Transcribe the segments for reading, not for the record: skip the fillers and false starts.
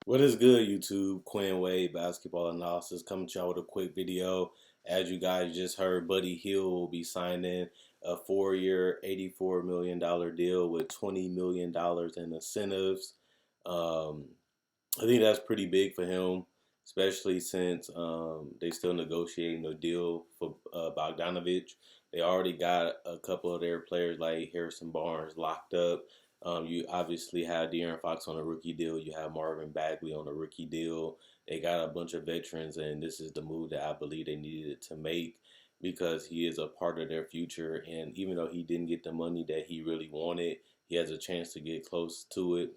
What is good, YouTube? Quinn Wade basketball analysis coming to y'all with a quick video. As you guys just heard, Buddy Hield will be signing a 4-year, $84 million deal with $20 million in incentives. Um, I think that's pretty big for him, especially since they still negotiating a deal for Bogdanovich. They already got a couple of their players like Harrison Barnes locked up. You obviously have De'Aaron Fox on a rookie deal. You have Marvin Bagley on a rookie deal. They got a bunch of veterans, and this is the move that I believe they needed to make because he is a part of their future. And even though he didn't get the money that he really wanted, he has a chance to get close to it.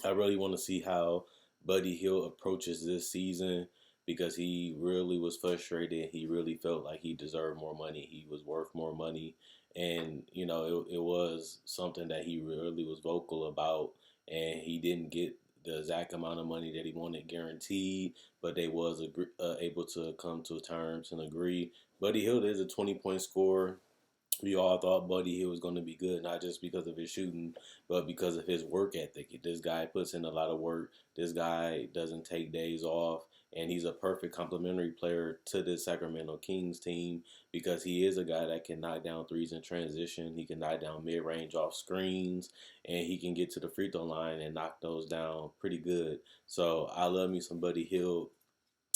I really want to see how Buddy Hield approaches this season because he really was frustrated. He really felt like he deserved more money. He was worth more money. And, it was something that he really was vocal about. And he didn't get the exact amount of money that he wanted guaranteed, but they was able to come to terms and agree. Buddy Hield is a 20-point scorer. We all thought Buddy Hield was going to be good, not just because of his shooting, but because of his work ethic. This guy puts in a lot of work. This guy doesn't take days off, and he's a perfect complementary player to this Sacramento Kings team because he is a guy that can knock down threes in transition. He can knock down mid-range off screens, and he can get to the free throw line and knock those down pretty good. So I love me some Buddy Hield.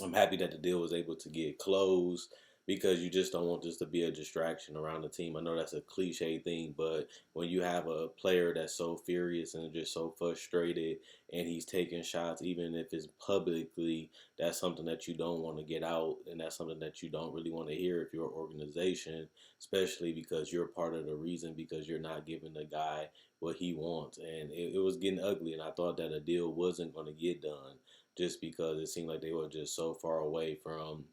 I'm happy that the deal was able to get closed because you just don't want this to be a distraction around the team. I know that's a cliche thing, but when you have a player that's so furious and just so frustrated and he's taking shots, even if it's publicly, that's something that you don't want to get out, and that's something that you don't really want to hear if you're an organization, especially because you're part of the reason because you're not giving the guy what he wants. And it was getting ugly, and I thought that a deal wasn't going to get done just because it seemed like they were just so far away from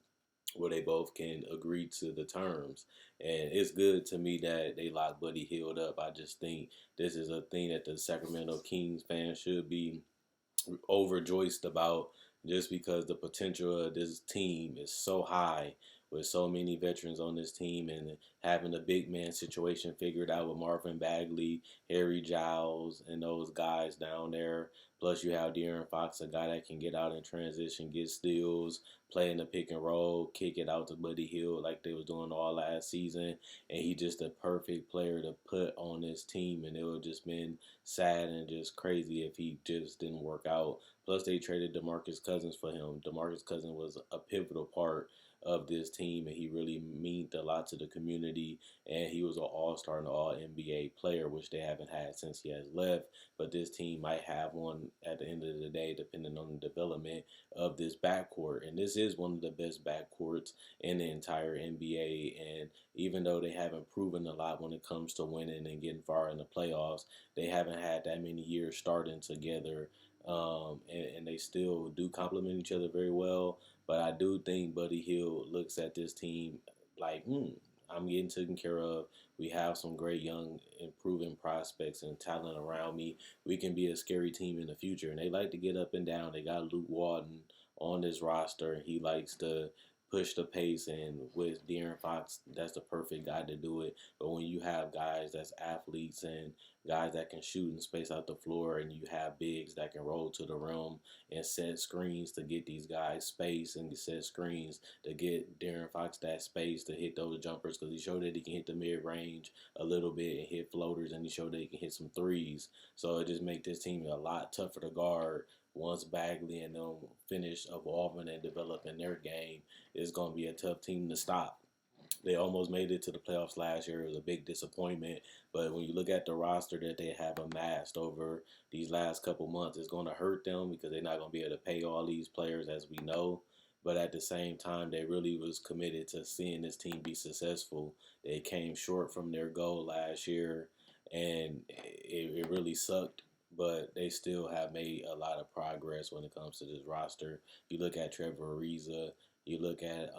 where they both can agree to the terms. And it's good to me that they locked Buddy Hield up. I just think this is a thing that the Sacramento Kings fans should be overjoiced about just because the potential of this team is so high with so many veterans on this team and having the big man situation figured out with Marvin Bagley, Harry Giles, and those guys down there. Plus, you have De'Aaron Fox, a guy that can get out in transition, get steals, play in the pick and roll, kick it out to Buddy Hield like they was doing all last season. And he just a perfect player to put on this team. And it would just been sad and just crazy if he just didn't work out. Plus, they traded DeMarcus Cousins for him. DeMarcus Cousins was a pivotal part of this team, and he really meant a lot to the community. And he was an all-star and all NBA player, which they haven't had since he has left. But this team might have one at the end of the day, depending on the development of this backcourt. And this is one of the best backcourts in the entire NBA. And even though they haven't proven a lot when it comes to winning and getting far in the playoffs, they haven't had that many years starting together. And they still do complement each other very well. But I do think Buddy Hield looks at this team like, I'm getting taken care of. We have some great young, improving prospects and talent around me. We can be a scary team in the future. And they like to get up and down. They got Luke Walton on this roster. He likes to push the pace, and with De'Aaron Fox, that's the perfect guy to do it. But when you have guys that's athletes and guys that can shoot and space out the floor, and you have bigs that can roll to the rim and set screens to get these guys space and set screens to get De'Aaron Fox that space to hit those jumpers because he showed that he can hit the mid-range a little bit and hit floaters, and he showed that he can hit some threes. So it just makes this team a lot tougher to guard once Bagley and them finish evolving and developing their game. It's going to be a tough team to stop. They almost made it to the playoffs last year. It was a big disappointment. But when you look at the roster that they have amassed over these last couple months, it's going to hurt them because they're not going to be able to pay all these players as we know. But at the same time, they really was committed to seeing this team be successful. They came short from their goal last year, and it really sucked. But they still have made a lot of progress when it comes to this roster. You look at Trevor Ariza, you look at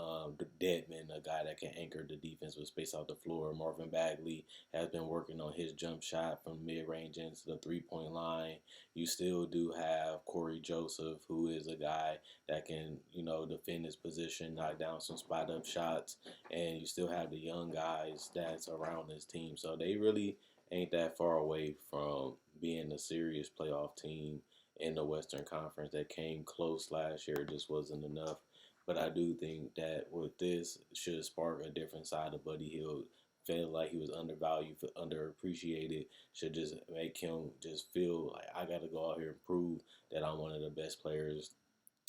Deadman, a guy that can anchor the defense with space out the floor. Marvin Bagley has been working on his jump shot from mid-range into the three-point line. You still do have Corey Joseph, who is a guy that can, defend his position, knock down some spot-up shots. And you still have the young guys that's around this team. So they really ain't that far away from being a serious playoff team. in the Western Conference that came close last year. It just wasn't enough. But I do think that with this should spark a different side of Buddy Hield. Felt like he was undervalued, underappreciated. Should just make him just feel like I got to go out here and prove that I'm one of the best players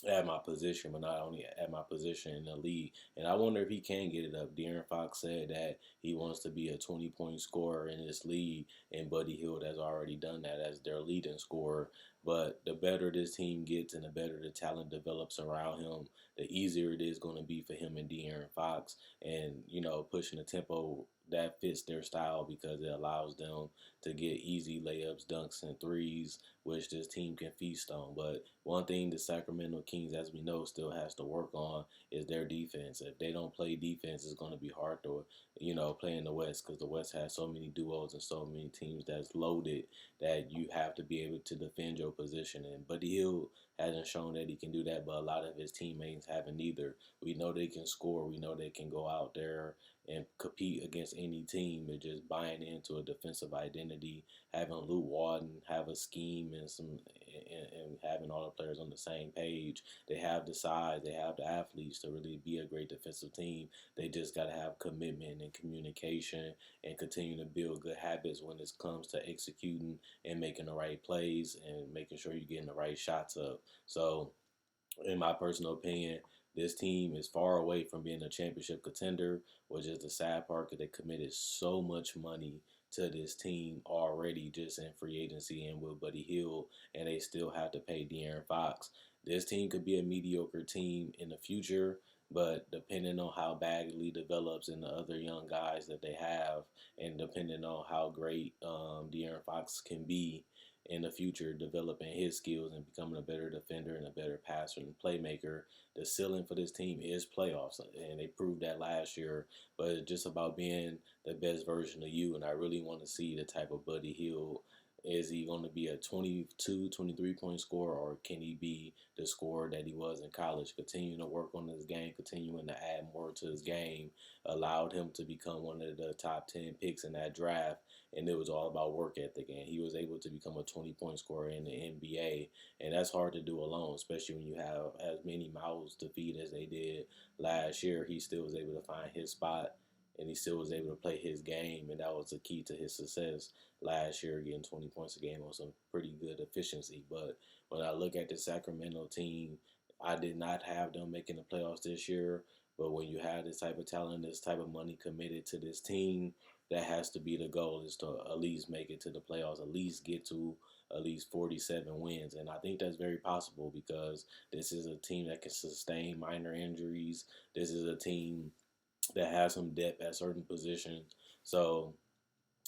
at my position, but not only at my position in the league. And I wonder if he can get it up. De'Aaron Fox said that he wants to be a 20-point scorer in this league, and Buddy Hield has already done that as their leading scorer. But the better this team gets and the better the talent develops around him, the easier it is going to be for him and De'Aaron Fox. And, pushing the tempo that fits their style because it allows them to get easy layups, dunks, and threes, which this team can feast on. But one thing the Sacramento Kings, as we know, still has to work on is their defense. If they don't play defense, it's going to be hard to, play in the West because the West has so many duos and so many teams that's loaded that you have to be able to defend your position. And Buddy Hield hasn't shown that he can do that, but a lot of his teammates haven't either. We know they can score. We know they can go out there and compete against any team. They're just buying into a defensive identity, having Luke Walton have a scheme and having all the players on the same page. They have the size, they have the athletes to really be a great defensive team. They just got to have commitment and communication and continue to build good habits when it comes to executing and making the right plays and making sure you're getting the right shots up. So, in my personal opinion, this team is far away from being a championship contender, which is the sad part because they committed so much money to this team already just in free agency and with Buddy Hield, and they still have to pay De'Aaron Fox. This team could be a mediocre team in the future, but depending on how Bagley develops and the other young guys that they have, and depending on how great De'Aaron Fox can be in the future, developing his skills and becoming a better defender and a better passer and playmaker, the ceiling for this team is playoffs, and they proved that last year. But it's just about being the best version of you, and I really want to see the type of Buddy Hield. Is he going to be a 22, 23-point scorer, or can he be the scorer that he was in college? Continuing to work on his game, continuing to add more to his game, allowed him to become one of the top 10 picks in that draft, and it was all about work ethic, and he was able to become a 20-point scorer in the NBA, and that's hard to do alone, especially when you have as many mouths to feed as they did last year. He still was able to find his spot, and he still was able to play his game, and that was the key to his success last year, getting 20 points a game on some pretty good efficiency. But when I look at the Sacramento team, I did not have them making the playoffs this year. But when you have this type of talent, this type of money committed to this team, that has to be the goal, is to at least make it to the playoffs, at least get to at least 47 wins. And I think that's very possible because this is a team that can sustain minor injuries. This is a team that has some depth at certain positions. So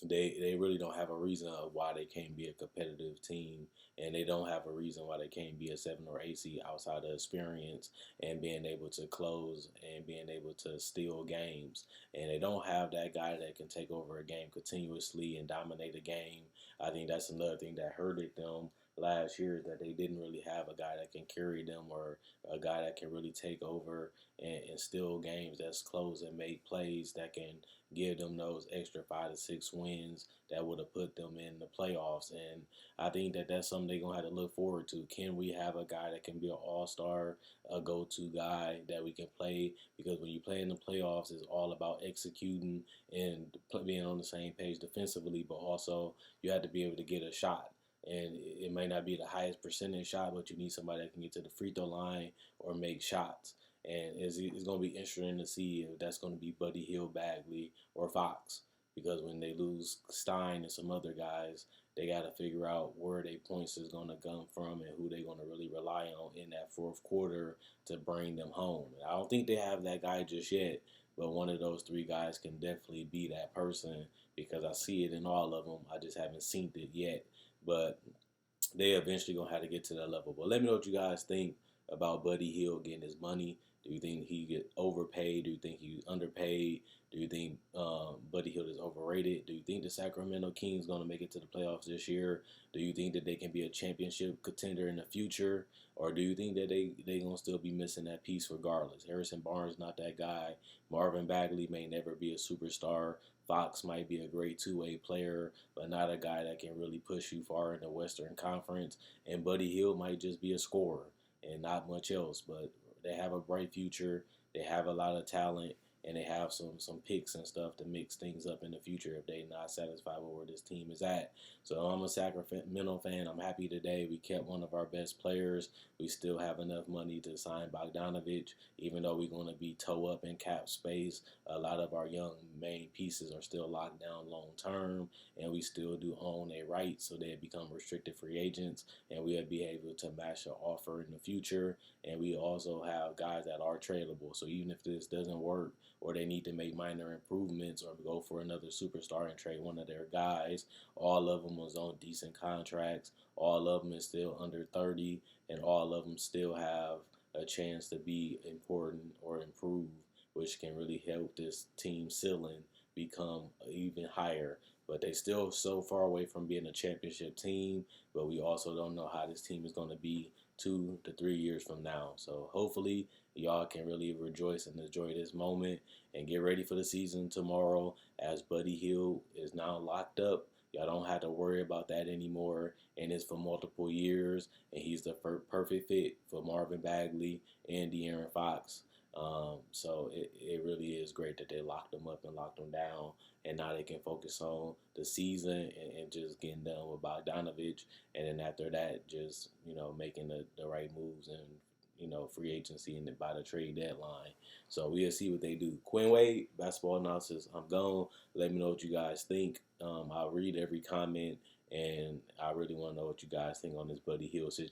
they really don't have a reason of why they can't be a competitive team, and they don't have a reason why they can't be a 7 or 8 seed outside of experience and being able to close and being able to steal games. And they don't have that guy that can take over a game continuously and dominate a game. I think that's another thing that hurted them last year, is that they didn't really have a guy that can carry them or a guy that can really take over and steal games that's close and make plays that can give them those extra 5 to 6 wins that would have put them in the playoffs. And I think that that's something they're going to have to look forward to. Can we have a guy that can be an all-star, a go-to guy that we can play? Because when you play in the playoffs, it's all about executing and being on the same page defensively, but also you have to be able to get a shot. And it may not be the highest percentage shot, but you need somebody that can get to the free throw line or make shots. And it's going to be interesting to see if that's going to be Buddy Hield, Bagley, or Fox. Because when they lose Stein and some other guys, they got to figure out where their points is going to come from and who they're going to really rely on in that fourth quarter to bring them home. I don't think they have that guy just yet, but one of those three guys can definitely be that person because I see it in all of them. I just haven't seen it yet. But they eventually going to have to get to that level. But let me know what you guys think about Buddy Hield getting his money? Do you think he get overpaid? Do you think he's underpaid? Do you think Buddy Hield is overrated? Do you think the Sacramento Kings going to make it to the playoffs this year? Do you think that they can be a championship contender in the future? Or do you think that they going to still be missing that piece regardless? Harrison Barnes not that guy. Marvin Bagley may never be a superstar. Fox might be a great two-way player, but not a guy that can really push you far in the Western Conference. And Buddy Hield might just be a scorer and not much else. But they have a bright future. They have a lot of talent, and they have some picks and stuff to mix things up in the future if they're not satisfied with where this team is at. So I'm a Sacramento fan. I'm happy today we kept one of our best players. We still have enough money to sign Bogdanovich, even though we're going to be toe up in cap space. A lot of our young main pieces are still locked down long term, and we still do own a right, so they become restricted free agents, and we'll be able to match an offer in the future. And we also have guys that are tradable. So even if this doesn't work, or they need to make minor improvements or go for another superstar and trade one of their guys, all of them was on decent contracts. All of them is still under 30, and all of them still have a chance to be important or improve, which can really help this team ceiling become even higher. But they still so far away from being a championship team, but we also don't know how this team is going to be 2 to 3 years from now. So hopefully y'all can really rejoice and enjoy this moment and get ready for the season tomorrow, as Buddy Hield is now locked up. Y'all don't have to worry about that anymore, and it's for multiple years, and he's the perfect fit for Marvin Bagley and De'Aaron Fox. So it really is great that they locked him up and locked him down, and now they can focus on the season and just getting done with Bogdanovich, and then after that, just making the right moves and free agency and by the trade deadline. So we'll see what they do. Quinn Wade, basketball analysis. I'm gone. Let me know what you guys think. I'll read every comment, and I really want to know what you guys think on this Buddy Hield situation.